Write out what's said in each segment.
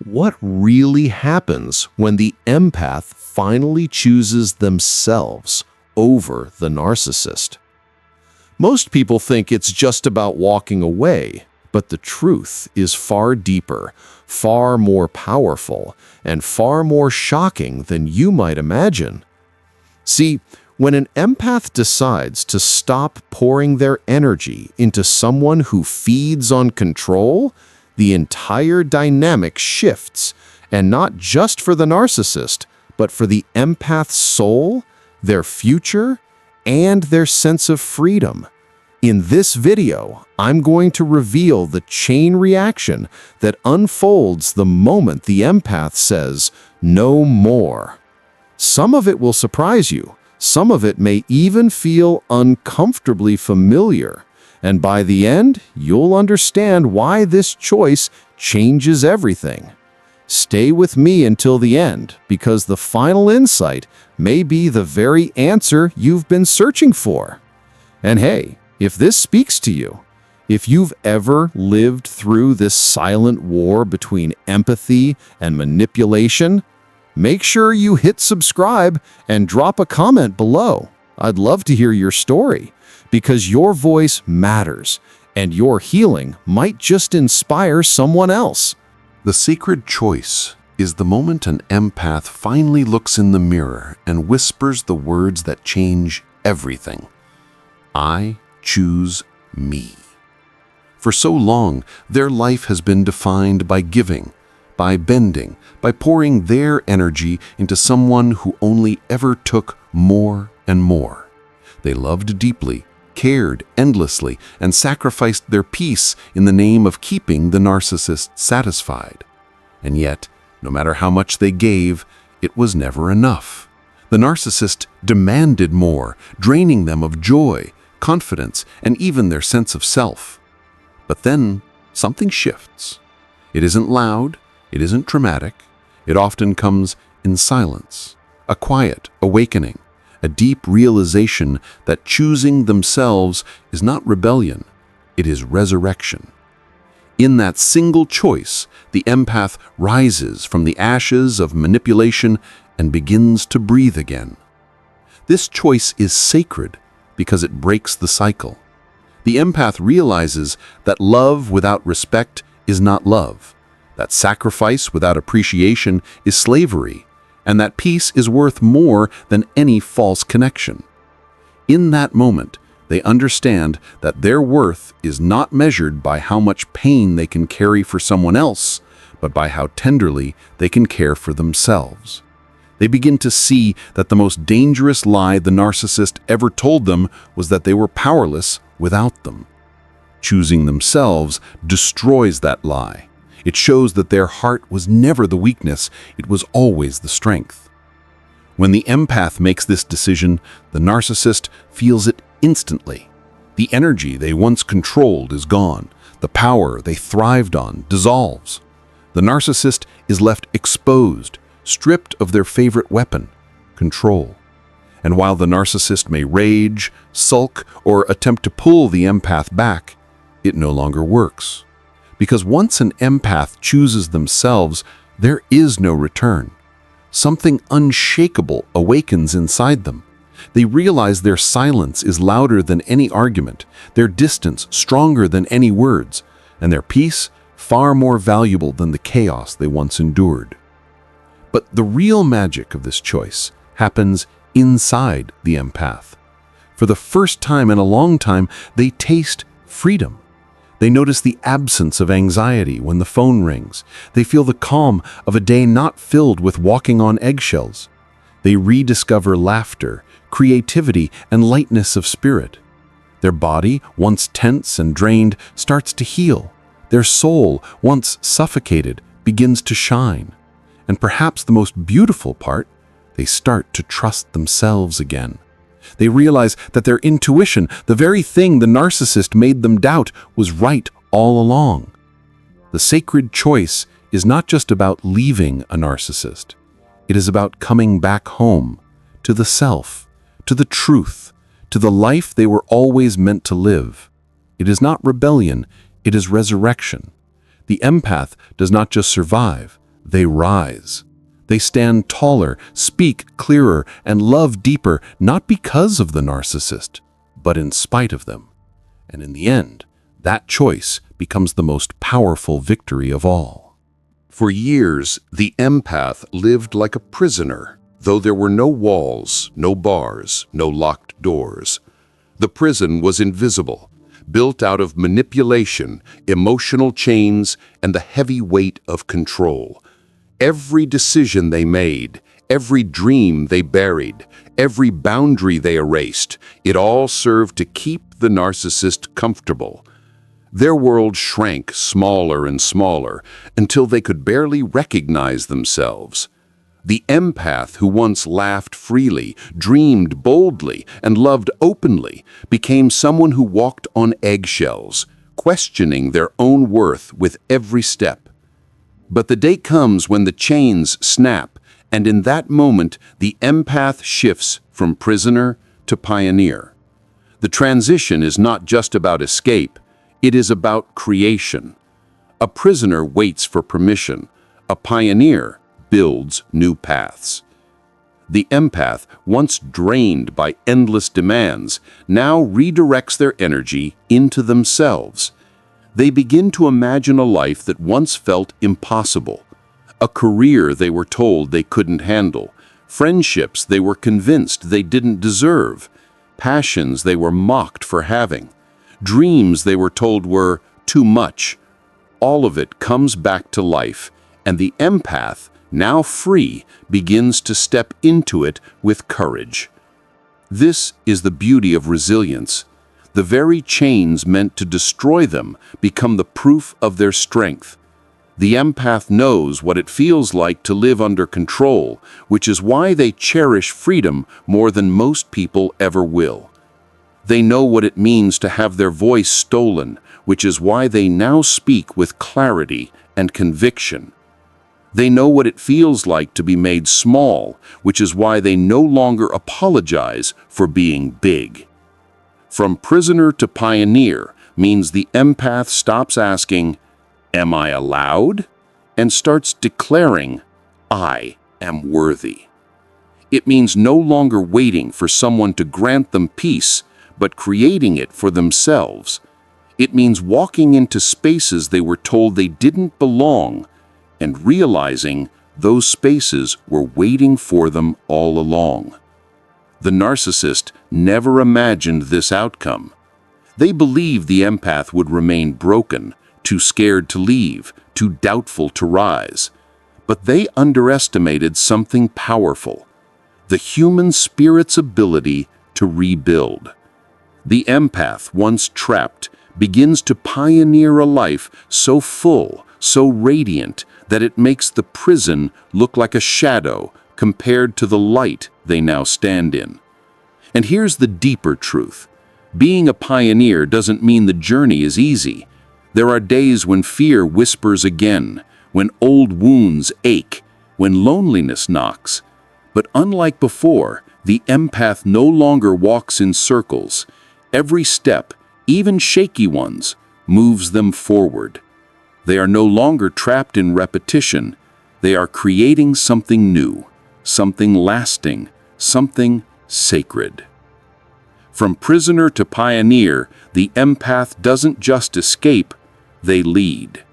What really happens when the empath finally chooses themselves over the narcissist? Most people think it's just about walking away, but the truth is far deeper, far more powerful, and far more shocking than you might imagine. See, when an empath decides to stop pouring their energy into someone who feeds on control, the entire dynamic shifts, and not just for the narcissist, but for the empath's soul, their future, and their sense of freedom. In this video, I'm going to reveal the chain reaction that unfolds the moment the empath says, "No more." Some of it will surprise you. Some of it may even feel uncomfortably familiar. And by the end, you'll understand why this choice changes everything. Stay with me until the end, because the final insight may be the very answer you've been searching for. And hey, if this speaks to you, if you've ever lived through this silent war between empathy and manipulation, make sure you hit subscribe and drop a comment below. I'd love to hear your story, because your voice matters, and your healing might just inspire someone else. The sacred choice is the moment an empath finally looks in the mirror and whispers the words that change everything. I choose me. For so long, their life has been defined by giving, by bending, by pouring their energy into someone who only ever took more and more. They loved deeply, cared endlessly, and sacrificed their peace in the name of keeping the narcissist satisfied. And yet, no matter how much they gave, it was never enough. The narcissist demanded more, draining them of joy, confidence, and even their sense of self. But then, something shifts. It isn't loud, it isn't dramatic, it often comes in silence, a quiet awakening, a deep realization that choosing themselves is not rebellion, it is resurrection. In that single choice, the empath rises from the ashes of manipulation and begins to breathe again. This choice is sacred because it breaks the cycle. The empath realizes that love without respect is not love, that sacrifice without appreciation is slavery, and that peace is worth more than any false connection. In that moment, they understand that their worth is not measured by how much pain they can carry for someone else, but by how tenderly they can care for themselves. They begin to see that the most dangerous lie the narcissist ever told them was that they were powerless without them. Choosing themselves destroys that lie. It shows that their heart was never the weakness, it was always the strength. When the empath makes this decision, the narcissist feels it instantly. The energy they once controlled is gone. The power they thrived on dissolves. The narcissist is left exposed, stripped of their favorite weapon, control. And while the narcissist may rage, sulk, or attempt to pull the empath back, it no longer works. Because once an empath chooses themselves, there is no return. Something unshakable awakens inside them. They realize their silence is louder than any argument, their distance stronger than any words, and their peace far more valuable than the chaos they once endured. But the real magic of this choice happens inside the empath. For the first time in a long time, they taste freedom. They notice the absence of anxiety when the phone rings. They feel the calm of a day not filled with walking on eggshells. They rediscover laughter, creativity, and lightness of spirit. Their body, once tense and drained, starts to heal. Their soul, once suffocated, begins to shine. And perhaps the most beautiful part, they start to trust themselves again. They realize that their intuition, the very thing the narcissist made them doubt, was right all along. The sacred choice is not just about leaving a narcissist. It is about coming back home, to the self, to the truth, to the life they were always meant to live. It is not rebellion, it is resurrection. The empath does not just survive, they rise. They stand taller, speak clearer, and love deeper, not because of the narcissist, but in spite of them. And in the end, that choice becomes the most powerful victory of all. For years, the empath lived like a prisoner, though there were no walls, no bars, no locked doors. The prison was invisible, built out of manipulation, emotional chains, and the heavy weight of control. Every decision they made, every dream they buried, every boundary they erased, it all served to keep the narcissist comfortable. Their world shrank smaller and smaller until they could barely recognize themselves. The empath who once laughed freely, dreamed boldly, and loved openly became someone who walked on eggshells, questioning their own worth with every step. But the day comes when the chains snap, and in that moment, the empath shifts from prisoner to pioneer. The transition is not just about escape, it is about creation. A prisoner waits for permission. A pioneer builds new paths. The empath, once drained by endless demands, now redirects their energy into themselves. They begin to imagine a life that once felt impossible, a career they were told they couldn't handle, friendships they were convinced they didn't deserve, passions they were mocked for having, dreams they were told were too much. All of it comes back to life, and the empath, now free, begins to step into it with courage. This is the beauty of resilience. The very chains meant to destroy them become the proof of their strength. The empath knows what it feels like to live under control, which is why they cherish freedom more than most people ever will. They know what it means to have their voice stolen, which is why they now speak with clarity and conviction. They know what it feels like to be made small, which is why they no longer apologize for being big. From prisoner to pioneer means the empath stops asking, "Am I allowed?" and starts declaring, "I am worthy." It means no longer waiting for someone to grant them peace, but creating it for themselves. It means walking into spaces they were told they didn't belong, and realizing those spaces were waiting for them all along. The narcissist never imagined this outcome. They believed the empath would remain broken, too scared to leave, too doubtful to rise. But they underestimated something powerful: the human spirit's ability to rebuild. The empath, once trapped, begins to pioneer a life so full, so radiant, that it makes the prison look like a shadow compared to the light they now stand in. And here's the deeper truth. Being a pioneer doesn't mean the journey is easy. There are days when fear whispers again, when old wounds ache, when loneliness knocks. But unlike before, the empath no longer walks in circles. Every step, even shaky ones, moves them forward. They are no longer trapped in repetition. They are creating something new, something lasting, something sacred. From prisoner to pioneer, the empath doesn't just escape, they lead.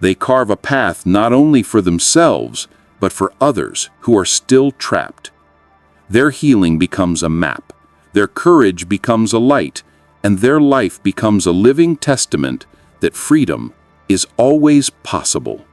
They carve a path not only for themselves, but for others who are still trapped. Their healing becomes a map, their courage becomes a light, and their life becomes a living testament that freedom is always possible.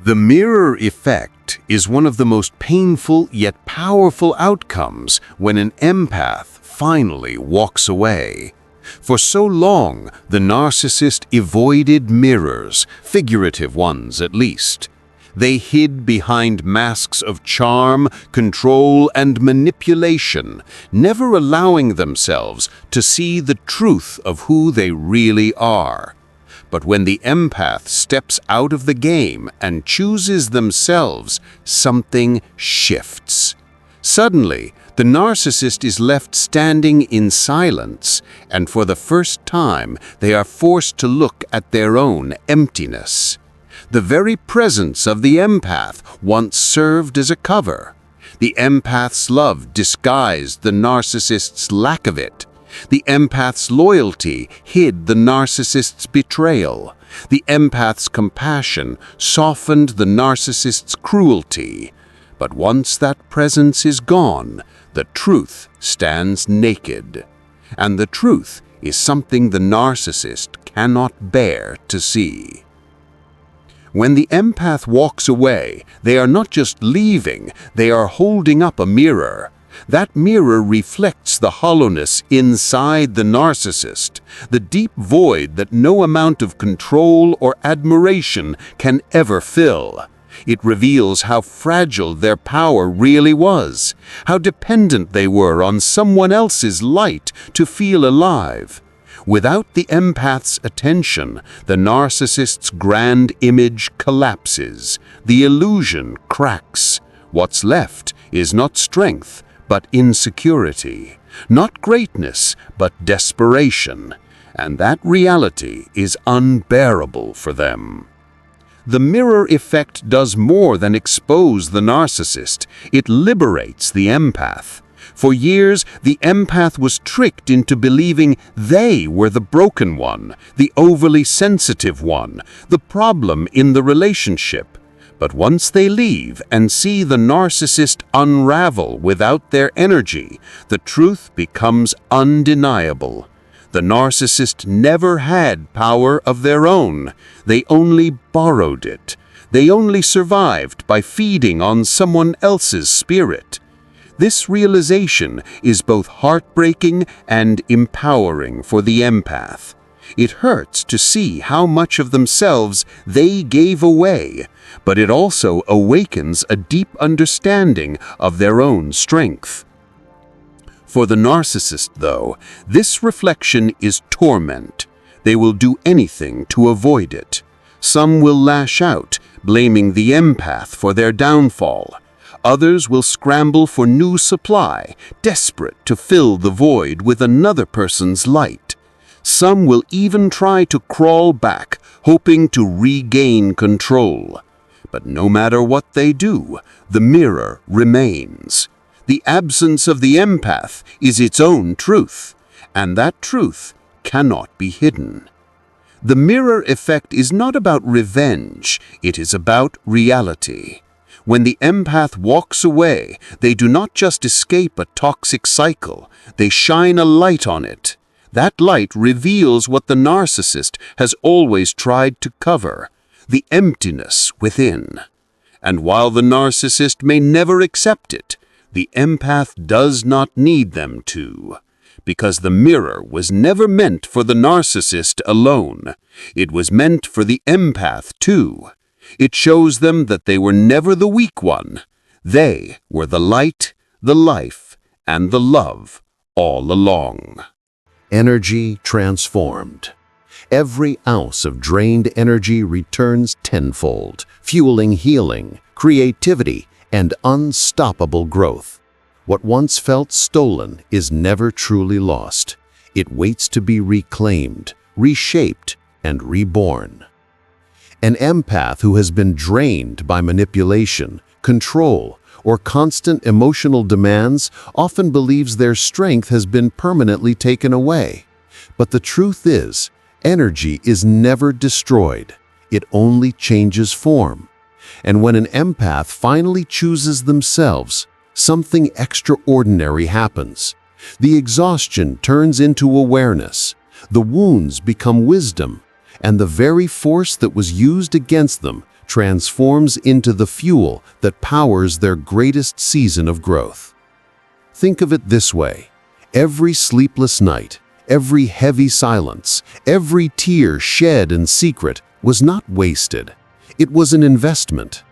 The mirror effect is one of the most painful yet powerful outcomes when an empath finally walks away. For so long, the narcissist avoided mirrors, figurative ones at least. They hid behind masks of charm, control, and manipulation, never allowing themselves to see the truth of who they really are. But when the empath steps out of the game and chooses themselves, something shifts. Suddenly, the narcissist is left standing in silence, and for the first time, they are forced to look at their own emptiness. The very presence of the empath once served as a cover. The empath's love disguised the narcissist's lack of it. The empath's loyalty hid the narcissist's betrayal. The empath's compassion softened the narcissist's cruelty. But once that presence is gone, the truth stands naked. And the truth is something the narcissist cannot bear to see. When the empath walks away, they are not just leaving, they are holding up a mirror. That mirror reflects the hollowness inside the narcissist, the deep void that no amount of control or admiration can ever fill. It reveals how fragile their power really was, how dependent they were on someone else's light to feel alive. Without the empath's attention, the narcissist's grand image collapses. The illusion cracks. What's left is not strength, but insecurity. Not greatness, but desperation. And that reality is unbearable for them. The mirror effect does more than expose the narcissist. It liberates the empath. For years, the empath was tricked into believing they were the broken one, the overly sensitive one, the problem in the relationship. But once they leave and see the narcissist unravel without their energy, the truth becomes undeniable. The narcissist never had power of their own. They only borrowed it. They only survived by feeding on someone else's spirit. This realization is both heartbreaking and empowering for the empath. It hurts to see how much of themselves they gave away, but it also awakens a deep understanding of their own strength. For the narcissist, though, this reflection is torment. They will do anything to avoid it. Some will lash out, blaming the empath for their downfall. Others will scramble for new supply, desperate to fill the void with another person's light. Some will even try to crawl back, hoping to regain control. But no matter what they do, the mirror remains. The absence of the empath is its own truth, and that truth cannot be hidden. The mirror effect is not about revenge, it is about reality. When the empath walks away, they do not just escape a toxic cycle, they shine a light on it. That light reveals what the narcissist has always tried to cover, the emptiness within. And while the narcissist may never accept it, the empath does not need them to. Because the mirror was never meant for the narcissist alone. It was meant for the empath too. It shows them that they were never the weak one. They were the light, the life, and the love all along. Energy transformed. Every ounce of drained energy returns tenfold, fueling healing, creativity, and unstoppable growth. What once felt stolen is never truly lost. It waits to be reclaimed, reshaped, and reborn. An empath who has been drained by manipulation, control, or constant emotional demands often believes their strength has been permanently taken away. But the truth is, energy is never destroyed. It only changes form. And when an empath finally chooses themselves, something extraordinary happens. The exhaustion turns into awareness, the wounds become wisdom, and the very force that was used against them transforms into the fuel that powers their greatest season of growth. Think of it this way: every sleepless night, every heavy silence, every tear shed in secret was not wasted. It was an investment.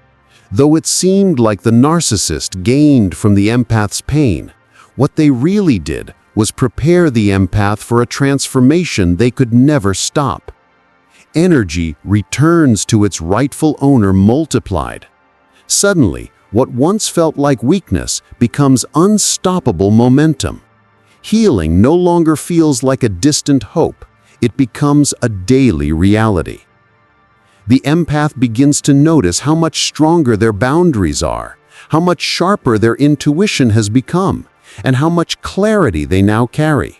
Though it seemed like the narcissist gained from the empath's pain, what they really did was prepare the empath for a transformation they could never stop. Energy returns to its rightful owner multiplied. Suddenly, what once felt like weakness becomes unstoppable momentum. Healing no longer feels like a distant hope. It becomes a daily reality. The empath begins to notice how much stronger their boundaries are, how much sharper their intuition has become, and how much clarity they now carry.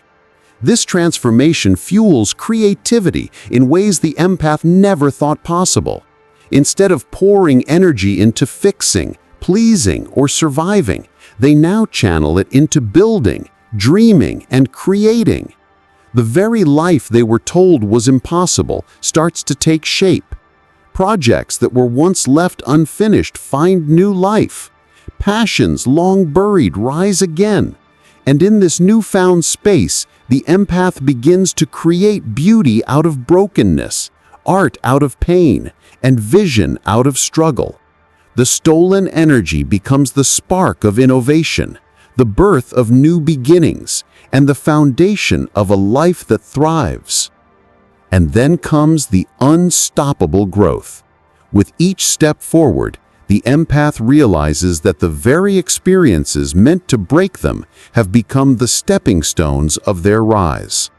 This transformation fuels creativity in ways the empath never thought possible. Instead of pouring energy into fixing, pleasing, or surviving, they now channel it into building, dreaming, and creating. The very life they were told was impossible starts to take shape. Projects that were once left unfinished find new life. Passions long buried rise again. And in this newfound space, the empath begins to create beauty out of brokenness, art out of pain, and vision out of struggle. The stolen energy becomes the spark of innovation, the birth of new beginnings, and the foundation of a life that thrives. And then comes the unstoppable growth. With each step forward, the empath realizes that the very experiences meant to break them have become the stepping stones of their rise.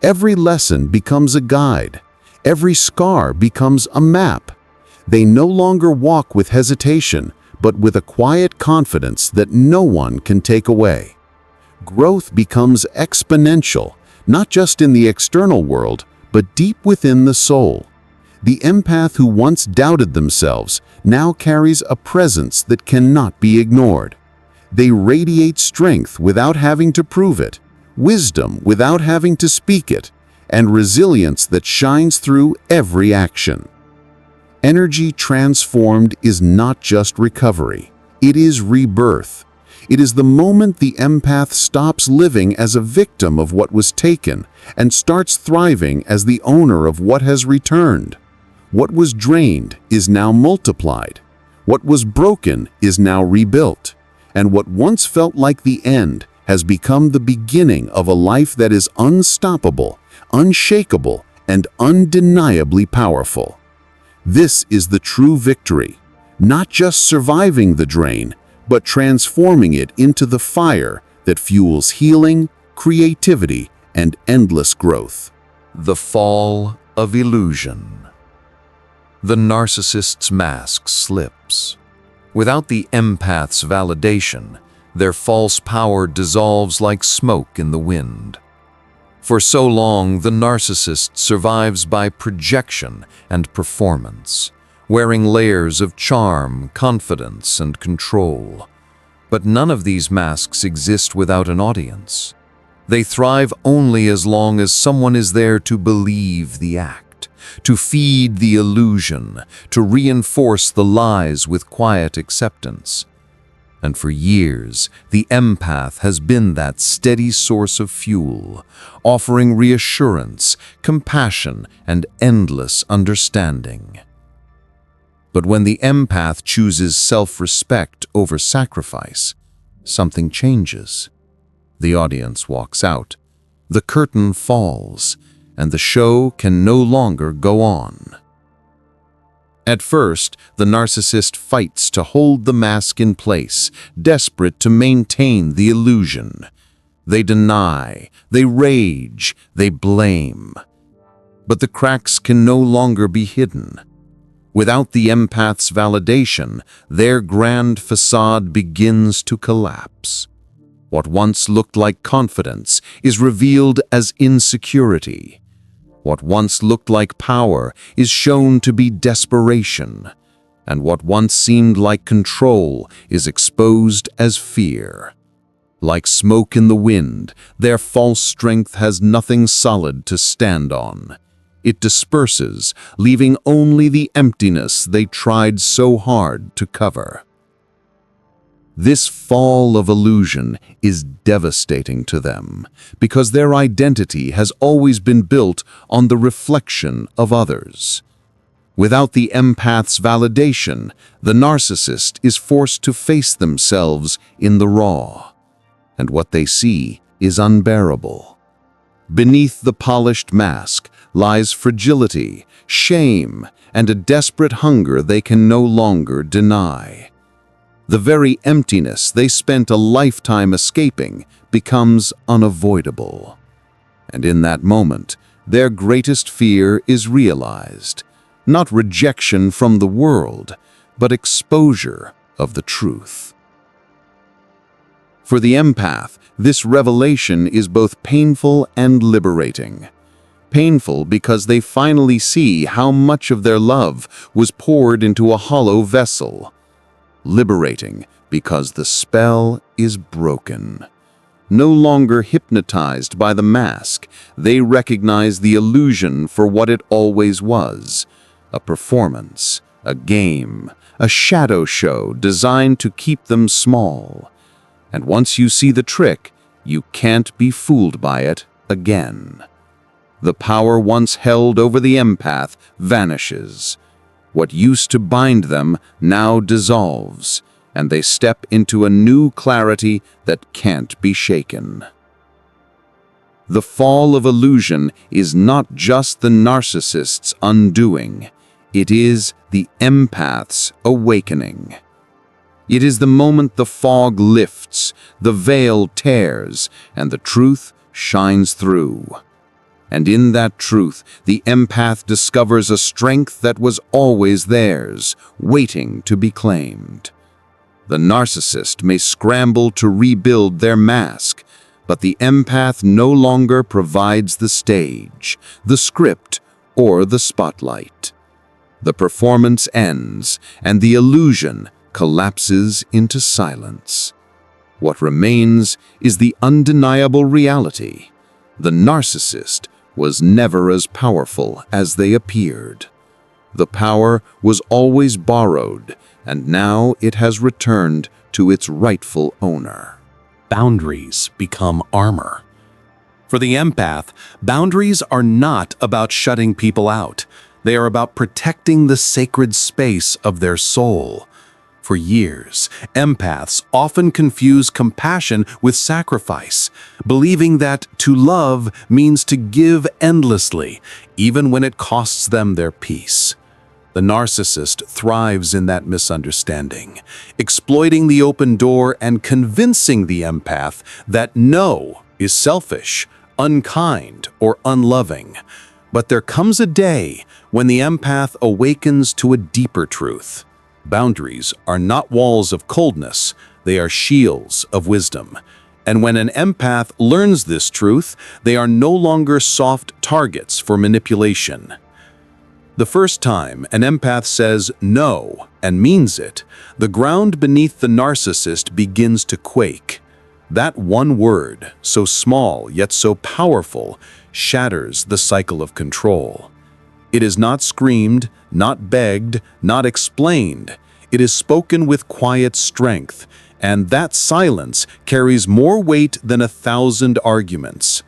Every lesson becomes a guide. Every scar becomes a map. They no longer walk with hesitation, but with a quiet confidence that no one can take away. Growth becomes exponential, not just in the external world, but deep within the soul. The empath who once doubted themselves now carries a presence that cannot be ignored. They radiate strength without having to prove it, wisdom without having to speak it, and resilience that shines through every action. Energy transformed is not just recovery, it is rebirth. It is the moment the empath stops living as a victim of what was taken and starts thriving as the owner of what has returned. What was drained is now multiplied. What was broken is now rebuilt. And what once felt like the end has become the beginning of a life that is unstoppable, unshakable, and undeniably powerful. This is the true victory, not just surviving the drain, but transforming it into the fire that fuels healing, creativity, and endless growth. The fall of illusion. The narcissist's mask slips. Without the empath's validation, their false power dissolves like smoke in the wind. For so long, the narcissist survives by projection and performance, wearing layers of charm, confidence, and control. But none of these masks exist without an audience. They thrive only as long as someone is there to believe the act, to feed the illusion, to reinforce the lies with quiet acceptance. And for years, the empath has been that steady source of fuel, offering reassurance, compassion, and endless understanding. But when the empath chooses self-respect over sacrifice, something changes. The audience walks out, the curtain falls, and the show can no longer go on. At first, the narcissist fights to hold the mask in place, desperate to maintain the illusion. They deny, they rage, they blame. But the cracks can no longer be hidden. Without the empath's validation, their grand facade begins to collapse. What once looked like confidence is revealed as insecurity. What once looked like power is shown to be desperation, and what once seemed like control is exposed as fear. Like smoke in the wind, their false strength has nothing solid to stand on. It disperses, leaving only the emptiness they tried so hard to cover. This fall of illusion is devastating to them because their identity has always been built on the reflection of others. Without the empath's validation, the narcissist is forced to face themselves in the raw, and what they see is unbearable. Beneath the polished mask lies fragility, shame, and a desperate hunger they can no longer deny. The very emptiness they spent a lifetime escaping becomes unavoidable. And in that moment, their greatest fear is realized. not rejection from the world, but exposure of the truth. For the empath, this revelation is both painful and liberating. Painful because they finally see how much of their love was poured into a hollow vessel. Liberating because the spell is broken. No longer hypnotized by the mask, they recognize the illusion for what it always was: a performance, a game, a shadow show designed to keep them small. And once you see the trick, you can't be fooled by it again. The power once held over the empath vanishes. What used to bind them now dissolves, and they step into a new clarity that can't be shaken. The fall of illusion is not just the narcissist's undoing. It is the empath's awakening. It is the moment the fog lifts, the veil tears, and the truth shines through. And in that truth, the empath discovers a strength that was always theirs, waiting to be claimed. The narcissist may scramble to rebuild their mask, but the empath no longer provides the stage, the script, or the spotlight. The performance ends, and the illusion collapses into silence. What remains is the undeniable reality. The narcissist was never as powerful as they appeared. The power was always borrowed, and now it has returned to its rightful owner. Boundaries become armor. For the empath, boundaries are not about shutting people out. They are about protecting the sacred space of their soul. For years, empaths often confuse compassion with sacrifice, believing that to love means to give endlessly, even when it costs them their peace. The narcissist thrives in that misunderstanding, exploiting the open door and convincing the empath that no is selfish, unkind, or unloving. But there comes a day when the empath awakens to a deeper truth. Boundaries are not walls of coldness, they are shields of wisdom. And when an empath learns this truth, they are no longer soft targets for manipulation. The first time an empath says no and means it, the ground beneath the narcissist begins to quake. That one word, so small yet so powerful, shatters the cycle of control. It is not screamed, not begged, not explained. It is spoken with quiet strength, and that silence carries more weight than 1,000 arguments.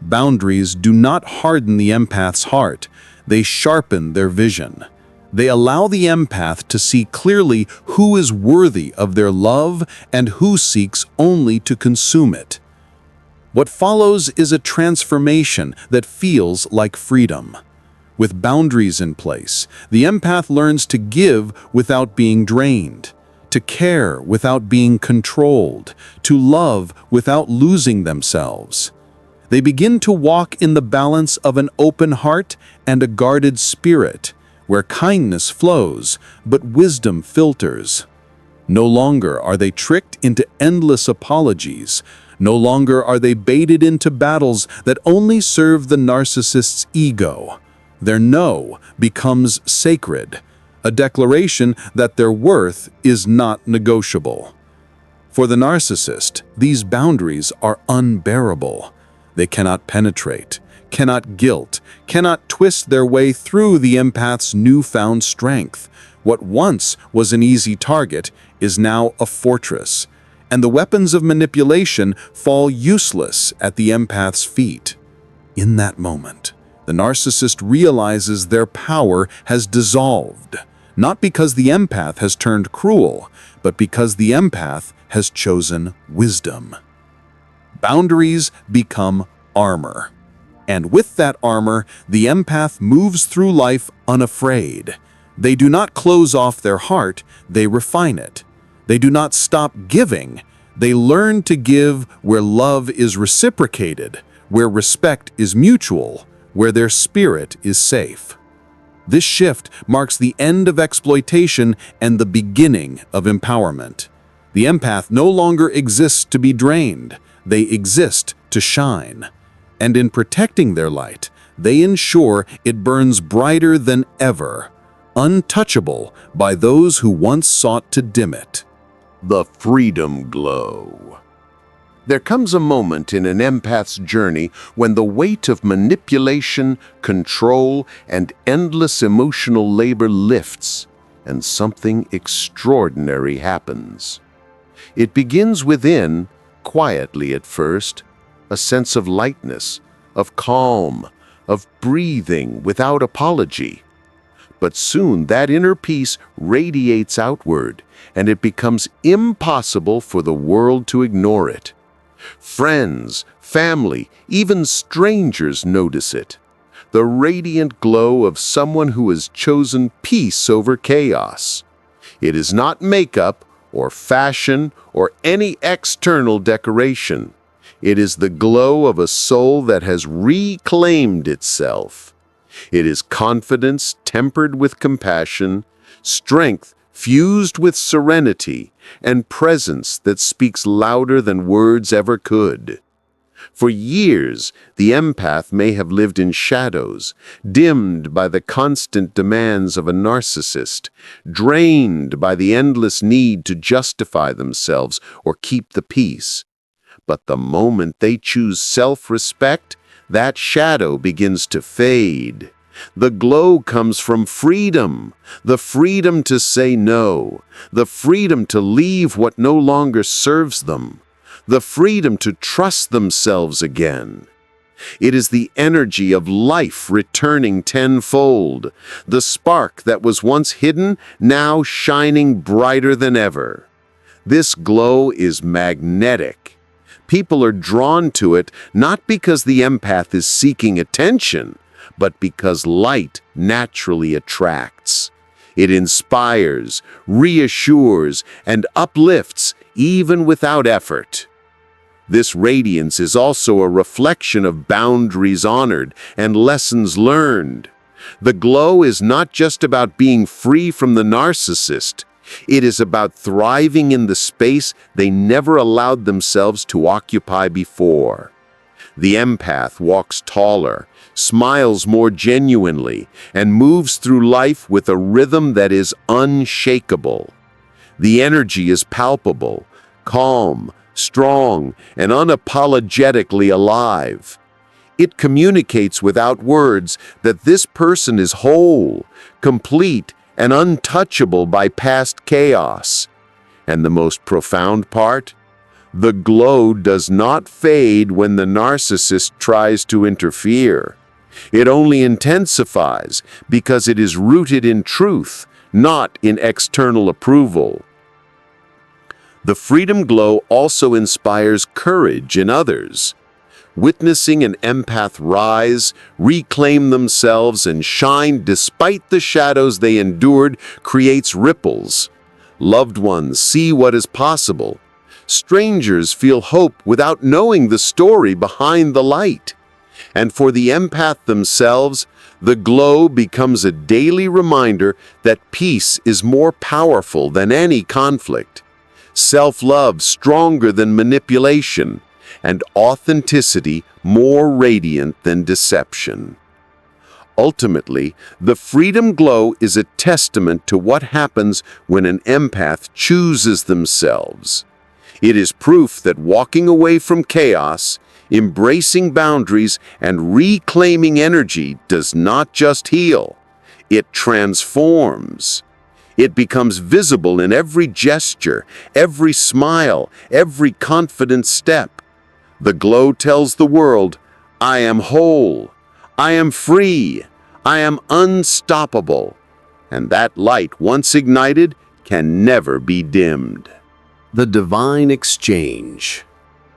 Boundaries do not harden the empath's heart. They sharpen their vision. They allow the empath to see clearly who is worthy of their love and who seeks only to consume it. What follows is a transformation that feels like freedom. With boundaries in place, the empath learns to give without being drained, to care without being controlled, to love without losing themselves. They begin to walk in the balance of an open heart and a guarded spirit, where kindness flows, but wisdom filters. No longer are they tricked into endless apologies. No longer are they baited into battles that only serve the narcissist's ego. Their no becomes sacred, a declaration that their worth is not negotiable. For the narcissist, these boundaries are unbearable. They cannot penetrate, cannot guilt, cannot twist their way through the empath's newfound strength. What once was an easy target is now a fortress, and the weapons of manipulation fall useless at the empath's feet. In that moment, the narcissist realizes their power has dissolved, not because the empath has turned cruel, but because the empath has chosen wisdom. Boundaries become armor. And with that armor, the empath moves through life unafraid. They do not close off their heart, they refine it. They do not stop giving. They learn to give where love is reciprocated, where respect is mutual, where their spirit is safe. This shift marks the end of exploitation and the beginning of empowerment. The empath no longer exists to be drained, they exist to shine. And in protecting their light, they ensure it burns brighter than ever, untouchable by those who once sought to dim it. The freedom glow. There comes a moment in an empath's journey when the weight of manipulation, control, and endless emotional labor lifts, and something extraordinary happens. It begins within, quietly at first, a sense of lightness, of calm, of breathing without apology. But soon that inner peace radiates outward, and it becomes impossible for the world to ignore it. Friends, family, even strangers notice it. The radiant glow of someone who has chosen peace over chaos. It is not makeup or fashion or any external decoration. It is the glow of a soul that has reclaimed itself. It is confidence tempered with compassion, strength fused with serenity, and presence that speaks louder than words ever could. For years, the empath may have lived in shadows, dimmed by the constant demands of a narcissist, drained by the endless need to justify themselves or keep the peace. But the moment they choose self-respect, that shadow begins to fade. The glow comes from freedom, the freedom to say no, the freedom to leave what no longer serves them, the freedom to trust themselves again. It is the energy of life returning tenfold, the spark that was once hidden, now shining brighter than ever. This glow is magnetic. People are drawn to it not because the empath is seeking attention, but because light naturally attracts. It inspires, reassures, and uplifts even without effort. This radiance is also a reflection of boundaries honored and lessons learned. The glow is not just about being free from the narcissist. It is about thriving in the space they never allowed themselves to occupy before. The empath walks taller, smiles more genuinely, and moves through life with a rhythm that is unshakable. The energy is palpable, calm, strong, and unapologetically alive. It communicates without words that this person is whole, complete, and untouchable by past chaos. And the most profound part? The glow does not fade when the narcissist tries to interfere. It only intensifies because it is rooted in truth, not in external approval. The freedom glow also inspires courage in others. Witnessing an empath rise, reclaim themselves, and shine despite the shadows they endured creates ripples. Loved ones see what is possible. Strangers feel hope without knowing the story behind the light. And for the empath themselves, the glow becomes a daily reminder that peace is more powerful than any conflict, self-love stronger than manipulation, and authenticity more radiant than deception. Ultimately, the freedom glow is a testament to what happens when an empath chooses themselves. It is proof that walking away from chaos, embracing boundaries, and reclaiming energy does not just heal, it transforms. It becomes visible in every gesture, every smile, every confident step. The glow tells the world, I am whole, I am free, I am unstoppable. And that light, once ignited, can never be dimmed. The divine exchange.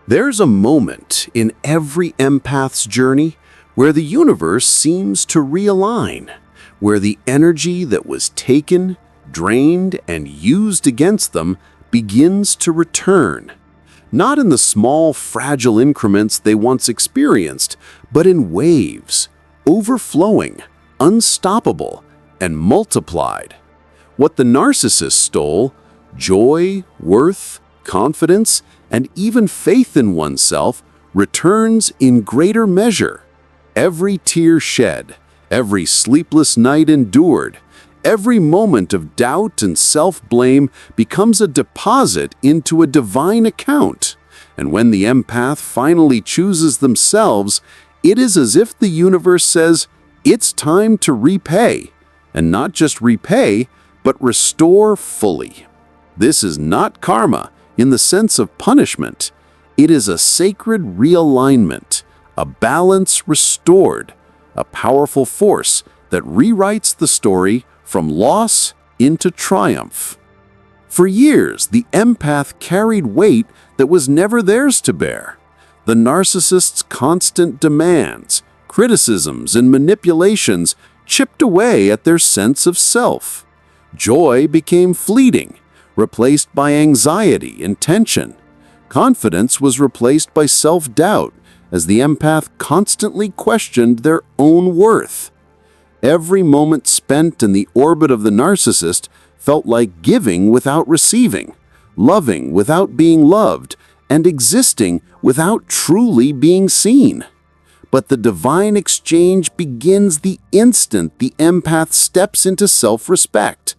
There's a moment in every empath's journey where the universe seems to realign, where the energy that was taken, drained, and used against them begins to return. Not in the small, fragile increments they once experienced, but in waves, overflowing, unstoppable, and multiplied. What the narcissist stole, joy, worth, confidence, and even faith in oneself, returns in greater measure. Every tear shed, every sleepless night endured, every moment of doubt and self-blame becomes a deposit into a divine account. And when the empath finally chooses themselves, it is as if the universe says, it's time to repay. And not just repay, but restore fully. This is not karma in the sense of punishment. It is a sacred realignment, a balance restored, a powerful force that rewrites the story from loss into triumph. For years, the empath carried weight that was never theirs to bear. The narcissist's constant demands, criticisms, and manipulations chipped away at their sense of self. Joy became fleeting, replaced by anxiety and tension. Confidence was replaced by self-doubt as the empath constantly questioned their own worth. Every moment spent in the orbit of the narcissist felt like giving without receiving, loving without being loved, and existing without truly being seen. But the divine exchange begins the instant the empath steps into self-respect.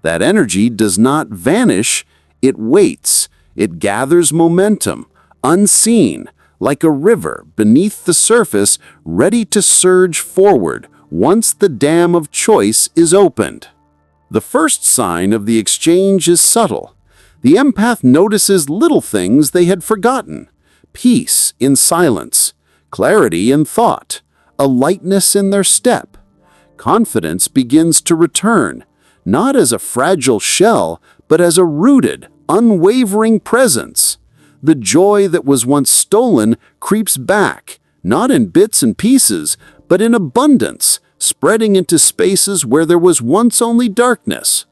That energy does not vanish, it waits, it gathers momentum, unseen, like a river beneath the surface, ready to surge forward once the dam of choice is opened. The first sign of the exchange is subtle. The empath notices little things they had forgotten: peace in silence, clarity in thought, a lightness in their step. Confidence begins to return, not as a fragile shell, but as a rooted, unwavering presence. The joy that was once stolen creeps back, not in bits and pieces, but in abundance, spreading into spaces where there was once only darkness.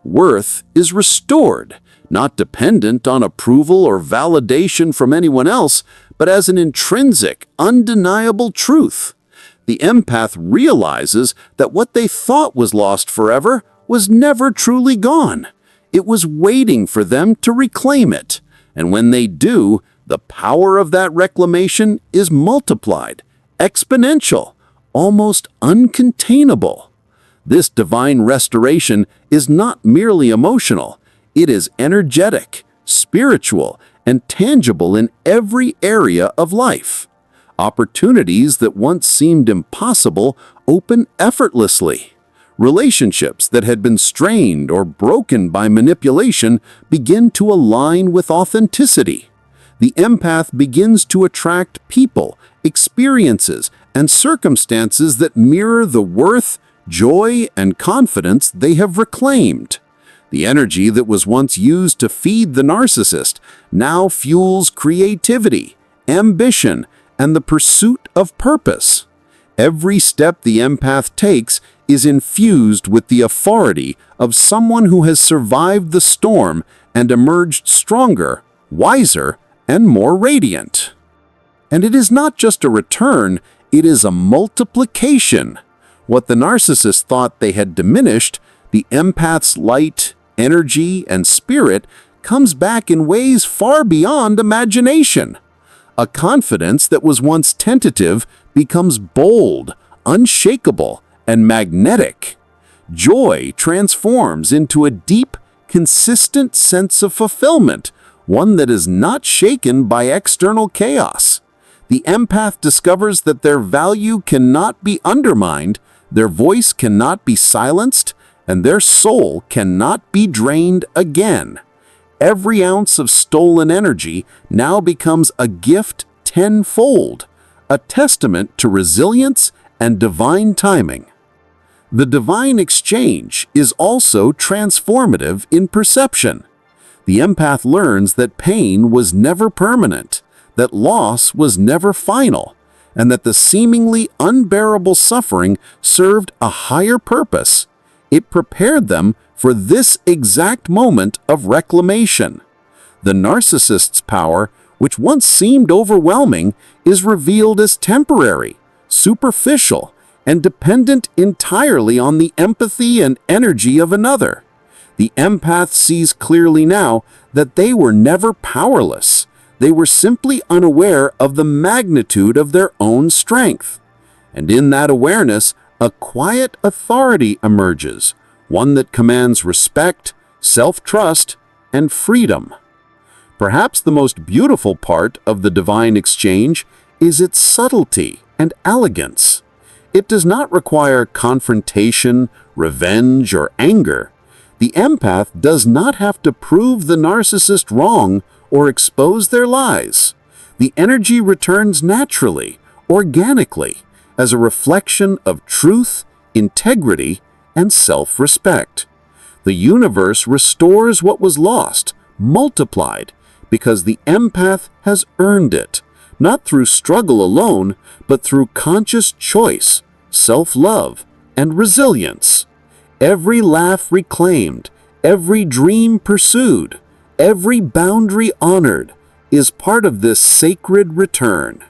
Worth is restored, not dependent on approval or validation from anyone else, but as an intrinsic, undeniable truth. The empath realizes that what they thought was lost forever was never truly gone. It was waiting for them to reclaim it. And when they do, the power of that reclamation is multiplied, exponential, almost uncontainable. This divine restoration is not merely emotional. It is energetic, spiritual, and tangible in every area of life. Opportunities that once seemed impossible open effortlessly. Relationships that had been strained or broken by manipulation begin to align with authenticity. The empath begins to attract people, experiences, and circumstances that mirror the worth, joy, and confidence they have reclaimed. The energy that was once used to feed the narcissist now fuels creativity, ambition, and the pursuit of purpose. Every step the empath takes is infused with the authority of someone who has survived the storm and emerged stronger, wiser, and more radiant. And it is not just a return, it is a multiplication. What the narcissist thought they had diminished, the empath's light, energy, and spirit comes back in ways far beyond imagination. A confidence that was once tentative becomes bold, unshakable, and magnetic. Joy transforms into a deep, consistent sense of fulfillment, one that is not shaken by external chaos. The empath discovers that their value cannot be undermined, their voice cannot be silenced, and their soul cannot be drained again. Every ounce of stolen energy now becomes a gift tenfold, a testament to resilience and divine timing. The divine exchange is also transformative in perception. The empath learns that pain was never permanent, that loss was never final, and that the seemingly unbearable suffering served a higher purpose. It prepared them for this exact moment of reclamation. The narcissist's power, which once seemed overwhelming, is revealed as temporary, superficial, and dependent entirely on the empathy and energy of another. The empath sees clearly now that they were never powerless. They were simply unaware of the magnitude of their own strength. And in that awareness, a quiet authority emerges, one that commands respect, self-trust, and freedom. Perhaps the most beautiful part of the divine exchange is its subtlety and elegance. It does not require confrontation, revenge, or anger. The empath does not have to prove the narcissist wrong or expose their lies. The energy returns naturally, organically, as a reflection of truth, integrity, and self-respect. The universe restores what was lost, multiplied, because the empath has earned it, not through struggle alone, but through conscious choice, self-love, and resilience. Every laugh reclaimed, every dream pursued, every boundary honored is part of this sacred return.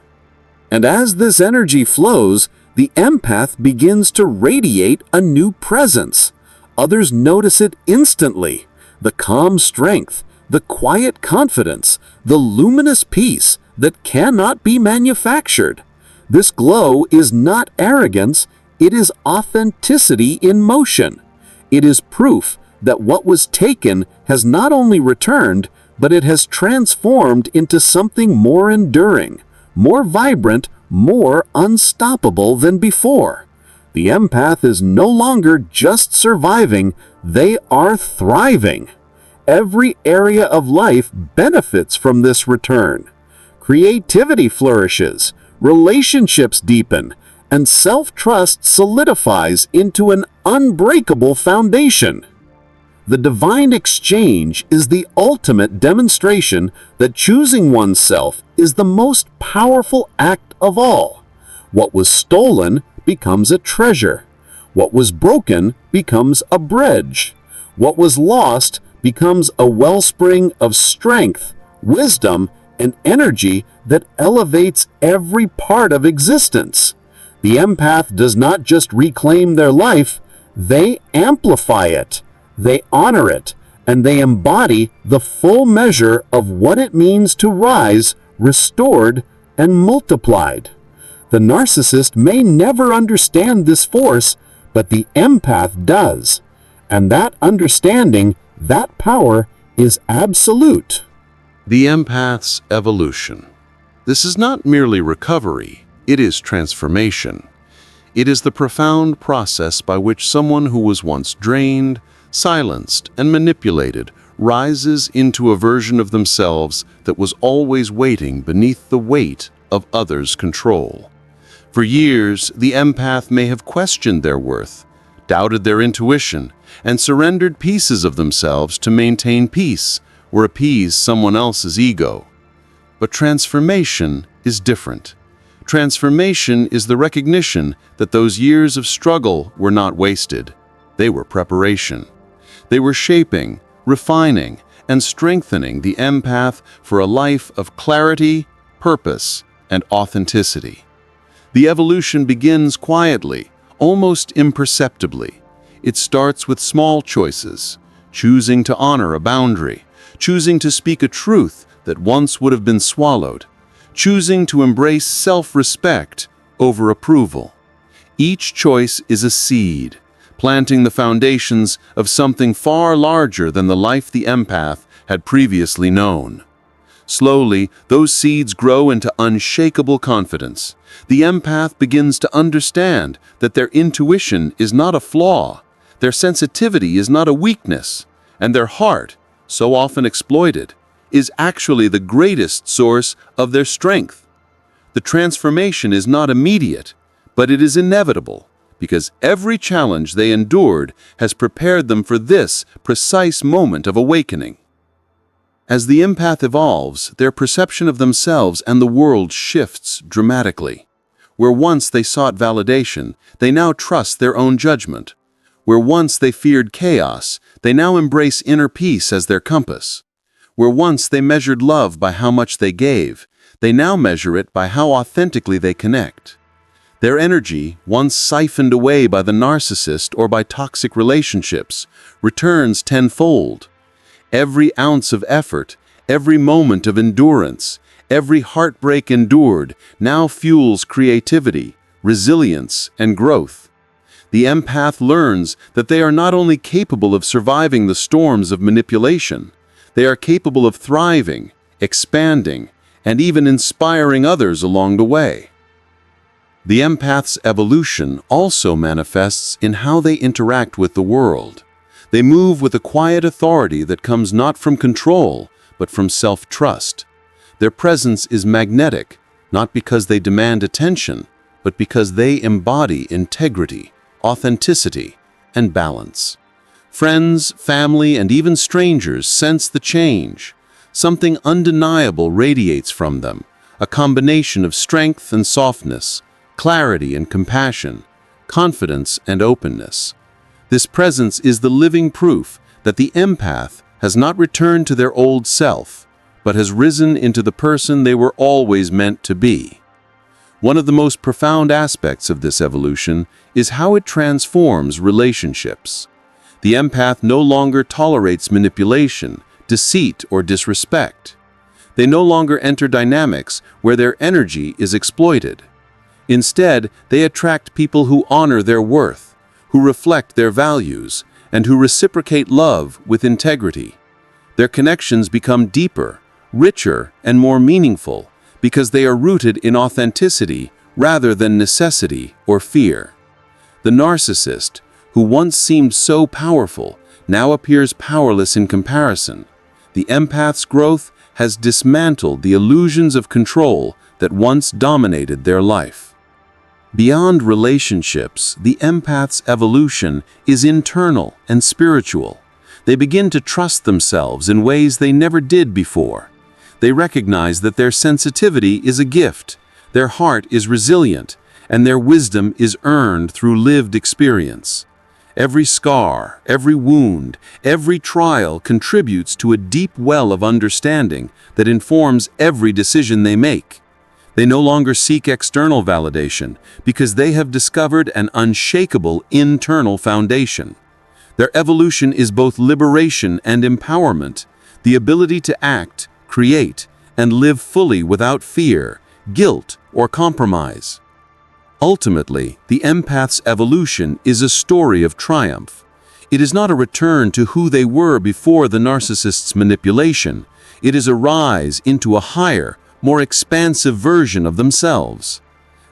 And as this energy flows, the empath begins to radiate a new presence. Others notice it instantly. The calm strength, the quiet confidence, the luminous peace that cannot be manufactured. This glow is not arrogance, it is authenticity in motion. It is proof that what was taken has not only returned, but it has transformed into something more enduring, more vibrant, more unstoppable than before. The empath is no longer just surviving, they are thriving. Every area of life benefits from this return. Creativity flourishes, relationships deepen, and self-trust solidifies into an unbreakable foundation. The divine exchange is the ultimate demonstration that choosing oneself is the most powerful act of all. What was stolen becomes a treasure. What was broken becomes a bridge. What was lost becomes a wellspring of strength, wisdom, and energy that elevates every part of existence. The empath does not just reclaim their life, they amplify it, they honor it, and they embody the full measure of what it means to rise, restored, and multiplied. The narcissist may never understand this force, but the empath does. And that understanding, that power, is absolute. The empath's evolution. This is not merely recovery, it is transformation. It is the profound process by which someone who was once drained, silenced, and manipulated rises into a version of themselves that was always waiting beneath the weight of others' control. For years, the empath may have questioned their worth, doubted their intuition, and surrendered pieces of themselves to maintain peace or appease someone else's ego. But transformation is different. Transformation is the recognition that those years of struggle were not wasted. They were preparation. They were shaping, refining, and strengthening the empath for a life of clarity, purpose, and authenticity. The evolution begins quietly, almost imperceptibly. It starts with small choices, choosing to honor a boundary, choosing to speak a truth that once would have been swallowed, choosing to embrace self-respect over approval. Each choice is a seed, planting the foundations of something far larger than the life the empath had previously known. Slowly, those seeds grow into unshakable confidence. The empath begins to understand that their intuition is not a flaw, their sensitivity is not a weakness, and their heart, so often exploited, is actually the greatest source of their strength. The transformation is not immediate, but it is inevitable, because every challenge they endured has prepared them for this precise moment of awakening. As the empath evolves, their perception of themselves and the world shifts dramatically. Where once they sought validation, they now trust their own judgment. Where once they feared chaos, they now embrace inner peace as their compass. Where once they measured love by how much they gave, they now measure it by how authentically they connect. Their energy, once siphoned away by the narcissist or by toxic relationships, returns tenfold. Every ounce of effort, every moment of endurance, every heartbreak endured now fuels creativity, resilience, and growth. The empath learns that they are not only capable of surviving the storms of manipulation, they are capable of thriving, expanding, and even inspiring others along the way. The empath's evolution also manifests in how they interact with the world. They move with a quiet authority that comes not from control, but from self-trust. Their presence is magnetic, not because they demand attention, but because they embody integrity, authenticity, and balance. Friends, family, and even strangers sense the change. Something undeniable radiates from them, a combination of strength and softness, clarity and compassion, confidence and openness. This presence is the living proof that the empath has not returned to their old self, but has risen into the person they were always meant to be. One of the most profound aspects of this evolution is how it transforms relationships. The empath no longer tolerates manipulation, deceit, or disrespect. They no longer enter dynamics where their energy is exploited. Instead, they attract people who honor their worth, who reflect their values, and who reciprocate love with integrity. Their connections become deeper, richer, and more meaningful because they are rooted in authenticity rather than necessity or fear. The narcissist, who once seemed so powerful, now appears powerless in comparison. The empath's growth has dismantled the illusions of control that once dominated their life. Beyond relationships, the empath's evolution is internal and spiritual. They begin to trust themselves in ways they never did before. They recognize that their sensitivity is a gift, their heart is resilient, and their wisdom is earned through lived experience. Every scar, every wound, every trial contributes to a deep well of understanding that informs every decision they make. They no longer seek external validation because they have discovered an unshakable internal foundation. Their evolution is both liberation and empowerment, the ability to act, create, and live fully without fear, guilt, or compromise. Ultimately, the empath's evolution is a story of triumph. It is not a return to who they were before the narcissist's manipulation. It is a rise into a higher, more expansive version of themselves.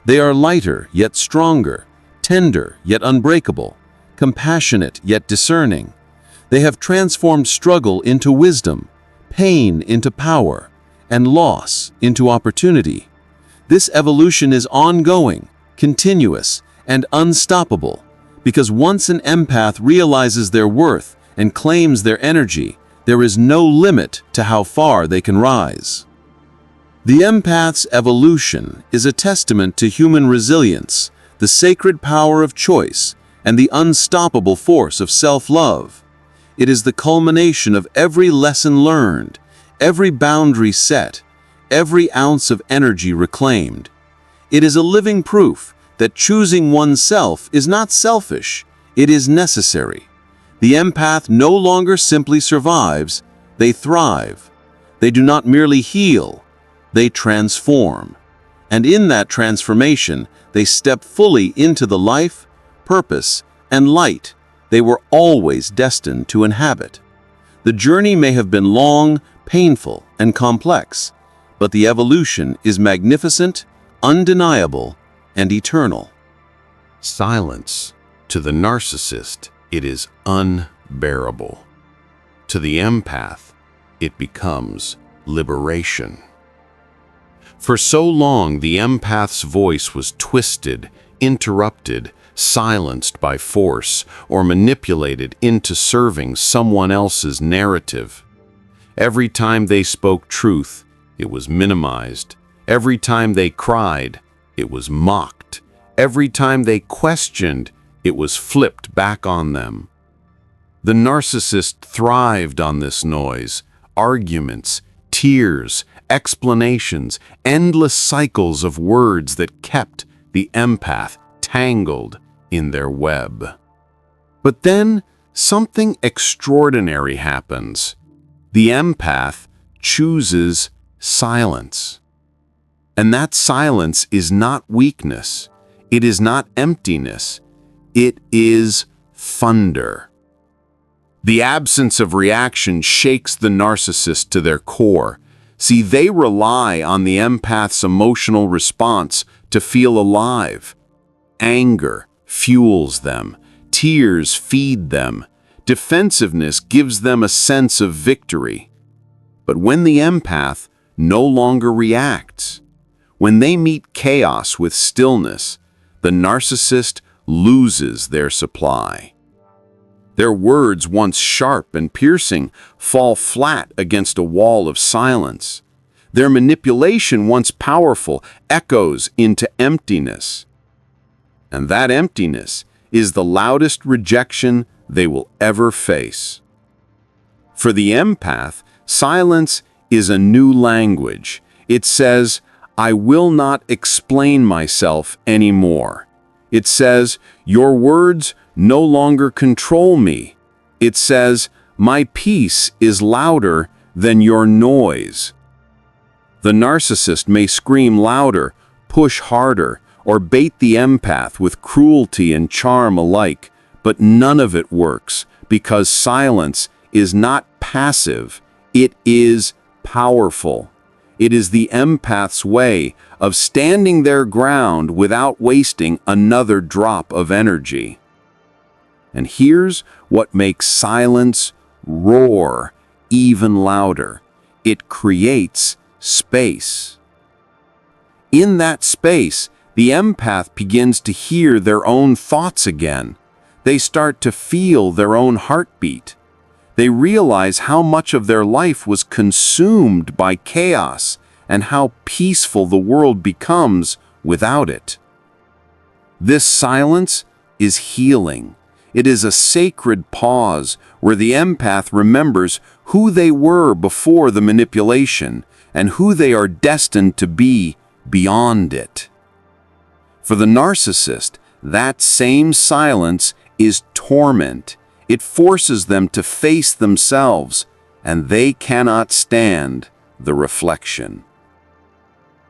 They are lighter yet stronger, tender yet unbreakable, compassionate yet discerning. They have transformed struggle into wisdom, pain into power, and loss into opportunity. This evolution is ongoing, continuous, and unstoppable, because once an empath realizes their worth and claims their energy, there is no limit to how far they can rise. The empath's evolution is a testament to human resilience, the sacred power of choice, and the unstoppable force of self-love. It is the culmination of every lesson learned, every boundary set, every ounce of energy reclaimed. It is a living proof that choosing oneself is not selfish, it is necessary. The empath no longer simply survives, they thrive. They do not merely heal, they transform. And in that transformation, they step fully into the life, purpose, and light they were always destined to inhabit. The journey may have been long, painful, and complex, but the evolution is magnificent, undeniable, and eternal. Silence. To the narcissist, it is unbearable. To the empath, it becomes liberation. For so long, the empath's voice was twisted, interrupted, silenced by force, or manipulated into serving someone else's narrative. Every time they spoke truth, it was minimized. Every time they cried, it was mocked. Every time they questioned, it was flipped back on them. The narcissist thrived on this noise, arguments, tears, explanations, endless cycles of words that kept the empath tangled in their web. But then something extraordinary happens. The empath chooses silence. And that silence is not weakness. It is not emptiness. It is thunder. The absence of reaction shakes the narcissist to their core. See, they rely on the empath's emotional response to feel alive. Anger fuels them. Tears feed them. Defensiveness gives them a sense of victory. But when the empath no longer reacts, when they meet chaos with stillness, the narcissist loses their supply. Their words, once sharp and piercing, fall flat against a wall of silence. Their manipulation, once powerful, echoes into emptiness. And that emptiness is the loudest rejection they will ever face. For the empath, silence is a new language. It says, "I will not explain myself anymore." It says, "Your words no longer control me." It says, "My peace is louder than your noise." The narcissist may scream louder, push harder, or bait the empath with cruelty and charm alike, but none of it works because silence is not passive, it is powerful. It is the empath's way of standing their ground without wasting another drop of energy. And here's what makes silence roar even louder. It creates space. In that space, the empath begins to hear their own thoughts again. They start to feel their own heartbeat. They realize how much of their life was consumed by chaos and how peaceful the world becomes without it. This silence is healing. It is a sacred pause where the empath remembers who they were before the manipulation and who they are destined to be beyond it. For the narcissist, that same silence is torment. It forces them to face themselves, and they cannot stand the reflection.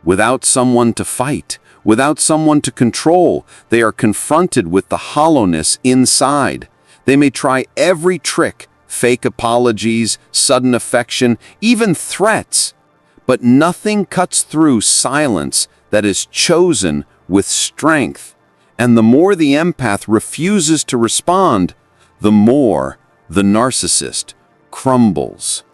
Without someone to fight, without someone to control, they are confronted with the hollowness inside. They may try every trick, fake apologies, sudden affection, even threats, but nothing cuts through silence that is chosen with strength. And the more the empath refuses to respond, the more the narcissist crumbles.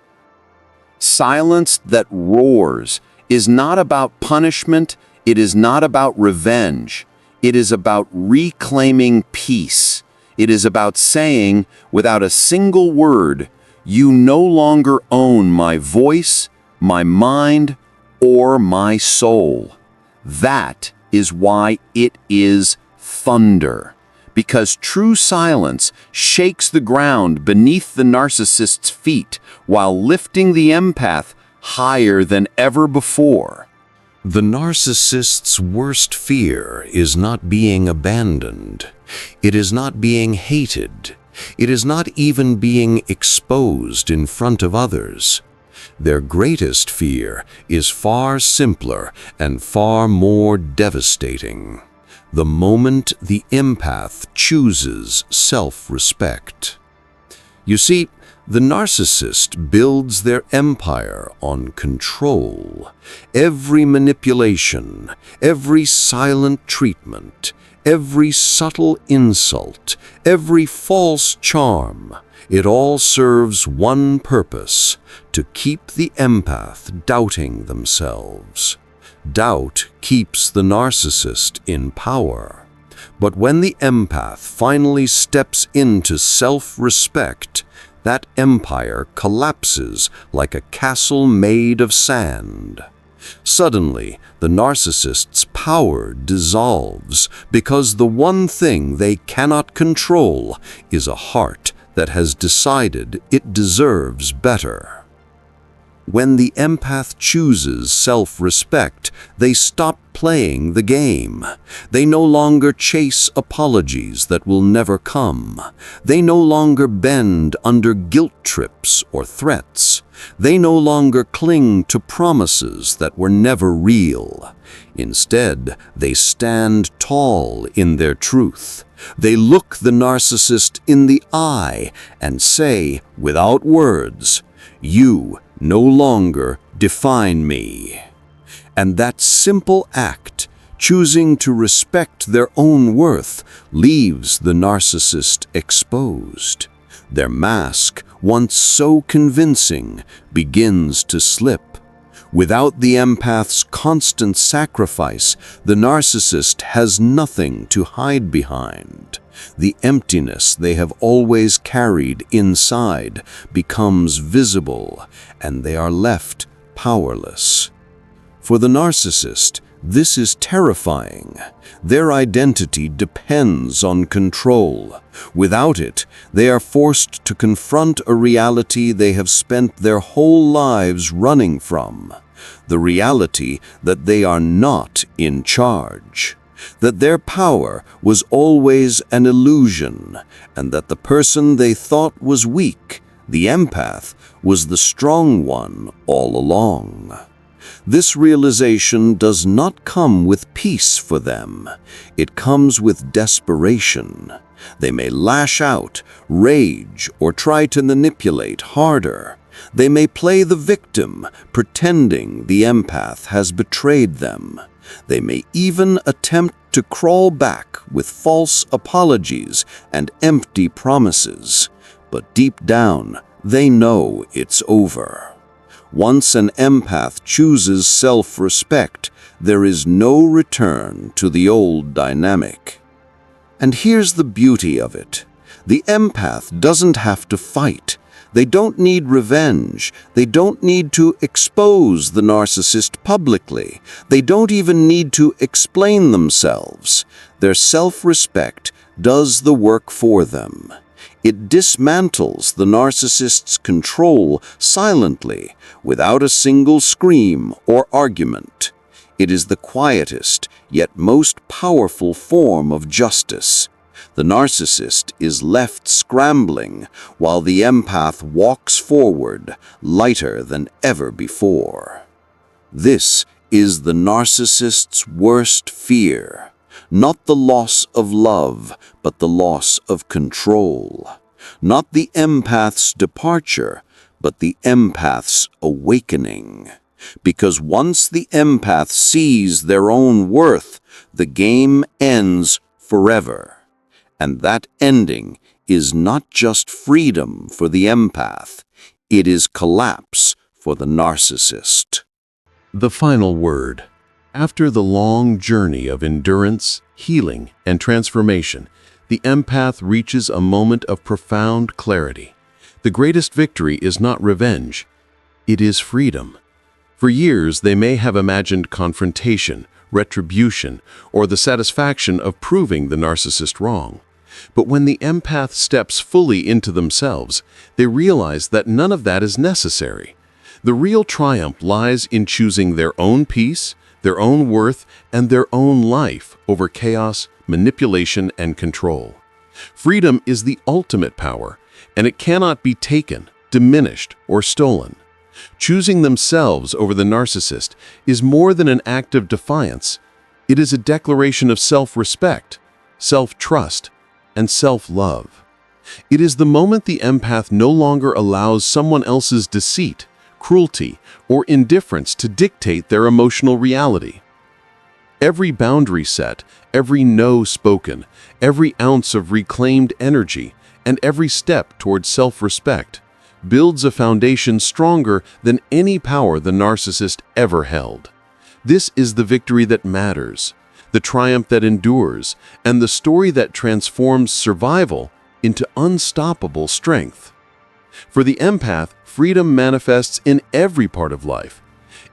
Silence that roars is not about punishment, it is not about revenge. It is about reclaiming peace. It is about saying, without a single word, "You no longer own my voice, my mind, or my soul." That is why it is thunder. Because true silence shakes the ground beneath the narcissist's feet while lifting the empath higher than ever before. The narcissist's worst fear is not being abandoned. It is not being hated. It is not even being exposed in front of others. Their greatest fear is far simpler and far more devastating. The moment the empath chooses self-respect. You see, the narcissist builds their empire on control. Every manipulation, every silent treatment, every subtle insult, every false charm, it all serves one purpose: to keep the empath doubting themselves. Doubt keeps the narcissist in power. But when the empath finally steps into self-respect, that empire collapses like a castle made of sand. Suddenly, the narcissist's power dissolves because the one thing they cannot control is a heart that has decided it deserves better. When the empath chooses self-respect, they stop playing the game. They no longer chase apologies that will never come. They no longer bend under guilt trips or threats. They no longer cling to promises that were never real. Instead, they stand tall in their truth. They look the narcissist in the eye and say, without words, "You no longer define me." And that simple act, choosing to respect their own worth, leaves the narcissist exposed. Their mask, once so convincing, begins to slip. Without the empath's constant sacrifice, the narcissist has nothing to hide behind. The emptiness they have always carried inside becomes visible, and they are left powerless. For the narcissist, this is terrifying. Their identity depends on control. Without it, they are forced to confront a reality they have spent their whole lives running from. The reality that they are not in charge. That their power was always an illusion, and that the person they thought was weak, the empath, was the strong one all along. This realization does not come with peace for them. It comes with desperation. They may lash out, rage, or try to manipulate harder. They may play the victim, pretending the empath has betrayed them. They may even attempt to crawl back with false apologies and empty promises. But deep down, they know it's over. Once an empath chooses self-respect, there is no return to the old dynamic. And here's the beauty of it. The empath doesn't have to fight. They don't need revenge. They don't need to expose the narcissist publicly. They don't even need to explain themselves. Their self-respect does the work for them. It dismantles the narcissist's control silently, without a single scream or argument. It is the quietest, yet most powerful form of justice. The narcissist is left scrambling, while the empath walks forward, lighter than ever before. This is the narcissist's worst fear. Not the loss of love, but the loss of control. Not the empath's departure, but the empath's awakening. Because once the empath sees their own worth, the game ends forever. And that ending is not just freedom for the empath, it is collapse for the narcissist. The final word. After the long journey of endurance, healing, and transformation, the empath reaches a moment of profound clarity. The greatest victory is not revenge, it is freedom. For years, they may have imagined confrontation, retribution, or the satisfaction of proving the narcissist wrong. But when the empath steps fully into themselves, they realize that none of that is necessary. The real triumph lies in choosing their own peace, their own worth, and their own life over chaos, manipulation, and control. Freedom is the ultimate power, and it cannot be taken, diminished, or stolen. Choosing themselves over the narcissist is more than an act of defiance. It is a declaration of self-respect, self-trust, and self-love. It is the moment the empath no longer allows someone else's deceit, cruelty, or indifference to dictate their emotional reality. Every boundary set, every no spoken, every ounce of reclaimed energy, and every step towards self-respect builds a foundation stronger than any power the narcissist ever held. This is the victory that matters, the triumph that endures, and the story that transforms survival into unstoppable strength. For the empath, freedom manifests in every part of life.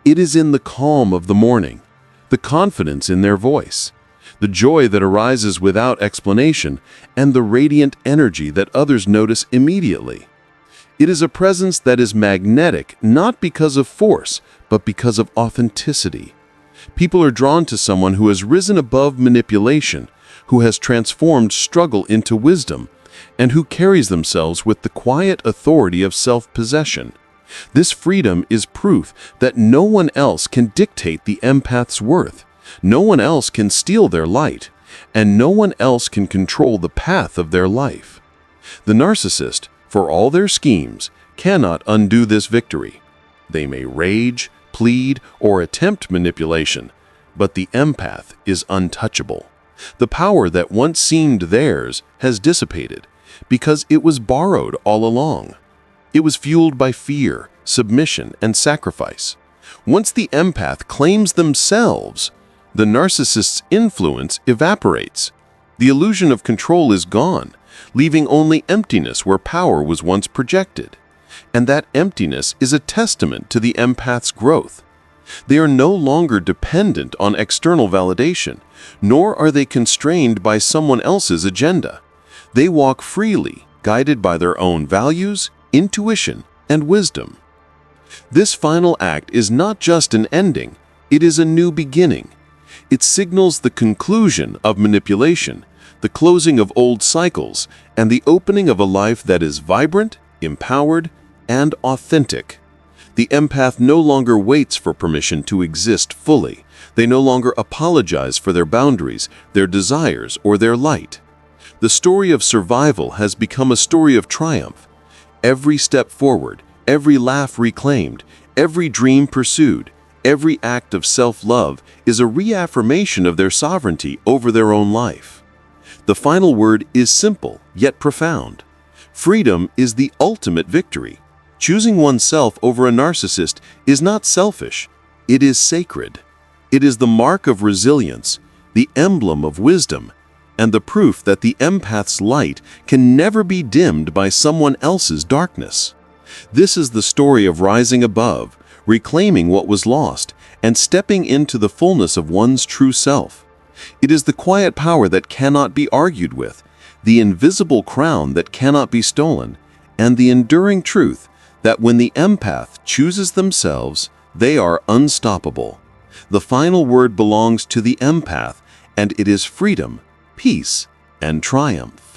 It is in the calm of the morning, the confidence in their voice, the joy that arises without explanation, and the radiant energy that others notice immediately. It is a presence that is magnetic not because of force, but because of authenticity. People are drawn to someone who has risen above manipulation, who has transformed struggle into wisdom, and who carries themselves with the quiet authority of self-possession. This freedom is proof that no one else can dictate the empath's worth, no one else can steal their light, and no one else can control the path of their life. The narcissist, for all their schemes, cannot undo this victory. They may rage, plead, or attempt manipulation, but the empath is untouchable. The power that once seemed theirs has dissipated because it was borrowed all along. It was fueled by fear, submission, and sacrifice. Once the empath claims themselves, the narcissist's influence evaporates. The illusion of control is gone, leaving only emptiness where power was once projected. And that emptiness is a testament to the empath's growth. They are no longer dependent on external validation, nor are they constrained by someone else's agenda. They walk freely, guided by their own values, intuition, and wisdom. This final act is not just an ending, it is a new beginning. It signals the conclusion of manipulation, the closing of old cycles, and the opening of a life that is vibrant, empowered, and authentic. The empath no longer waits for permission to exist fully. They no longer apologize for their boundaries, their desires, or their light. The story of survival has become a story of triumph. Every step forward, every laugh reclaimed, every dream pursued, every act of self-love is a reaffirmation of their sovereignty over their own life. The final word is simple, yet profound. Freedom is the ultimate victory. Choosing oneself over a narcissist is not selfish, it is sacred. It is the mark of resilience, the emblem of wisdom, and the proof that the empath's light can never be dimmed by someone else's darkness. This is the story of rising above, reclaiming what was lost, and stepping into the fullness of one's true self. It is the quiet power that cannot be argued with, the invisible crown that cannot be stolen, and the enduring truth that when the empath chooses themselves, they are unstoppable. The final word belongs to the empath, and it is freedom, peace, and triumph.